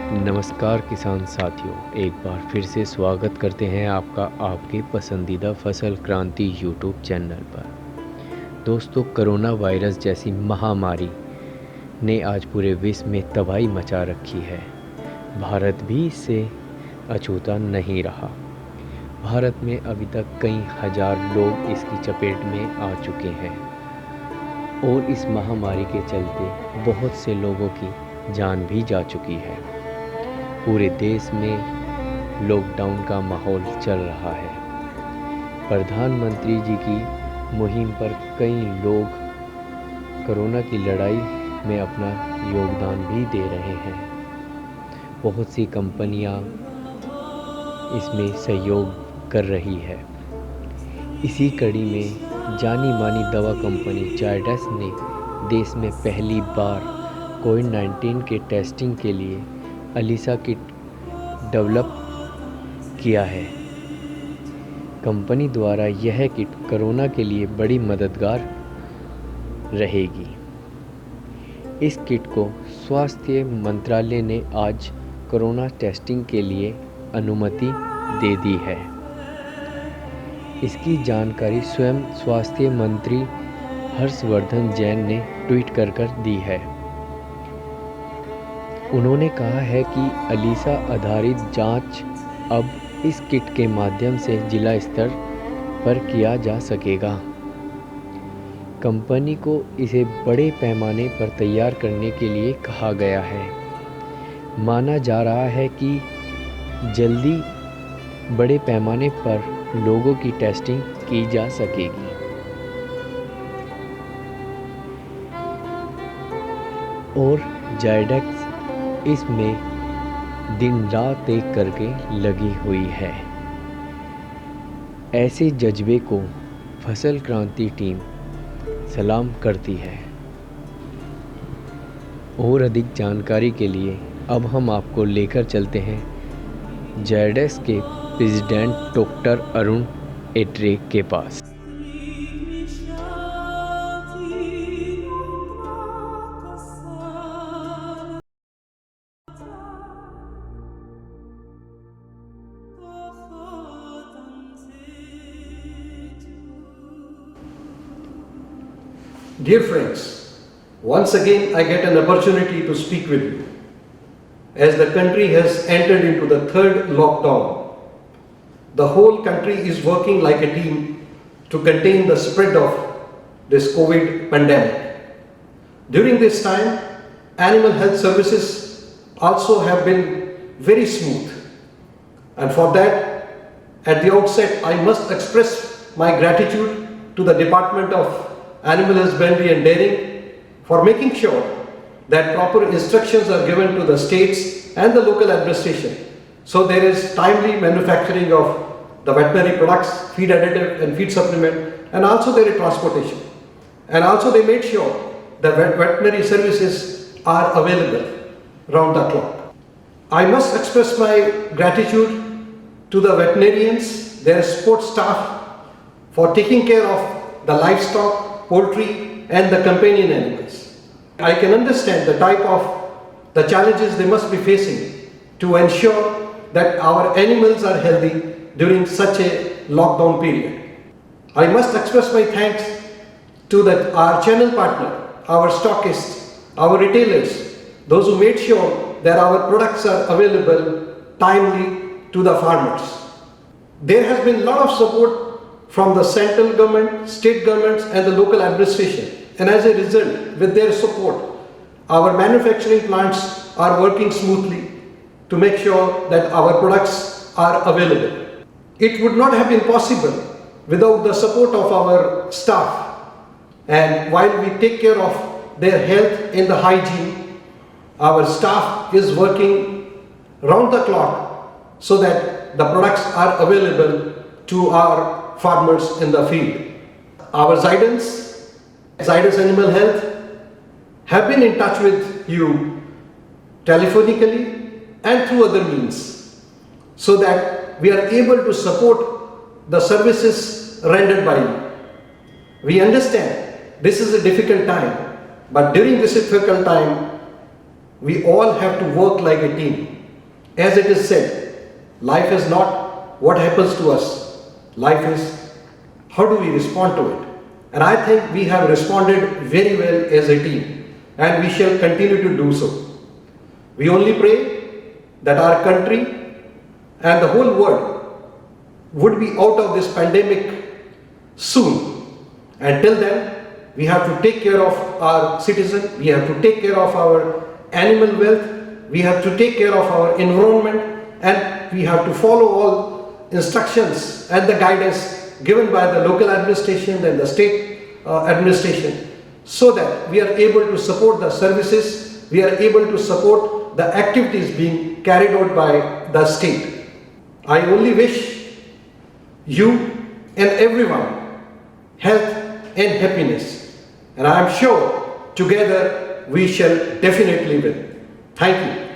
नमस्कार किसान साथियों, एक बार फिर से स्वागत करते हैं आपका आपके पसंदीदा फसल क्रांति यूट्यूब चैनल पर। दोस्तों, कोरोना वायरस जैसी महामारी ने आज पूरे विश्व में तबाही मचा रखी है। भारत भी इससे अछूता नहीं रहा। भारत में अभी तक कई हजार लोग इसकी चपेट में आ चुके हैं और इस महामारी के चलते बहुत से लोगों की जान भी जा चुकी है। पूरे देश में लॉकडाउन का माहौल चल रहा है। प्रधानमंत्री जी की मुहिम पर कई लोग कोरोना की लड़ाई में अपना योगदान भी दे रहे हैं। बहुत सी कंपनियां इसमें सहयोग कर रही है। इसी कड़ी में जानी मानी दवा कंपनी जायडस ने देश में पहली बार कोविड-19 के टेस्टिंग के लिए अलीसा किट डेवलप किया है। कंपनी द्वारा यह किट कोरोना के लिए बड़ी मददगार रहेगी। इस किट को स्वास्थ्य मंत्रालय ने आज कोरोना टेस्टिंग के लिए अनुमति दे दी है। इसकी जानकारी स्वयं स्वास्थ्य मंत्री हर्षवर्धन जैन ने ट्वीट कर दी है। उन्होंने कहा है कि अलीसा आधारित जांच अब इस किट के माध्यम से जिला स्तर पर किया जा सकेगा। कंपनी को इसे बड़े पैमाने पर तैयार करने के लिए कहा गया है। माना जा रहा है कि जल्दी बड़े पैमाने पर लोगों की टेस्टिंग की जा सकेगी। और जायडस इसमें दिन रात एक करके लगी हुई है। ऐसे जज्बे को फसल क्रांति टीम सलाम करती है। और अधिक जानकारी के लिए अब हम आपको लेकर चलते हैं जायडस के प्रेसिडेंट डॉक्टर अरुण एट्रे के पास। Dear friends, once again I get an opportunity to speak with you. As the country has entered into the third lockdown, the whole country is working like a team to contain the spread of this COVID pandemic. During this time, animal health services also have been very smooth. And for that, at the outset, I must express my gratitude to the Department of Animal Husbandry and Dairying for making sure that proper instructions are given to the states and the local administration, so there is timely manufacturing of the veterinary products, feed additive and feed supplement, and also their transportation. And also they made sure the veterinary services are available round the clock. I must express my gratitude to the veterinarians, their support staff, for taking care of the livestock, poultry and the companion animals. I can understand the type of the challenges they must be facing to ensure that our animals are healthy during such a lockdown period. I must express my thanks to our channel partner, our stockists, our retailers, those who made sure that our products are available timely to the farmers. There has been a lot of support from the central government, state governments and the local administration, and as a result, with their support, our manufacturing plants are working smoothly to make sure that our products are available. It would not have been possible without the support of our staff, and while we take care of their health and the hygiene, our staff is working round the clock so that the products are available to our farmers in the field. Our Zydus Animal Health have been in touch with you telephonically and through other means, so that we are able to support the services rendered by you. We understand this is a difficult time, but during this difficult time, we all have to work like a team. As it is said, life is not what happens to us, life is how do we respond to it. And I think we have responded very well as a team, and we shall continue to do so. We only pray that our country and the whole world would be out of this pandemic soon. Until then, we have to take care of our citizens, we have to take care of our animal wealth, we have to take care of our environment, and we have to follow all instructions and the guidance given by the local administration and the state administration, so that we are able to support the services, we are able to support the activities being carried out by the state. I only wish you and everyone health and happiness, and I am sure together we shall definitely win. Thank you.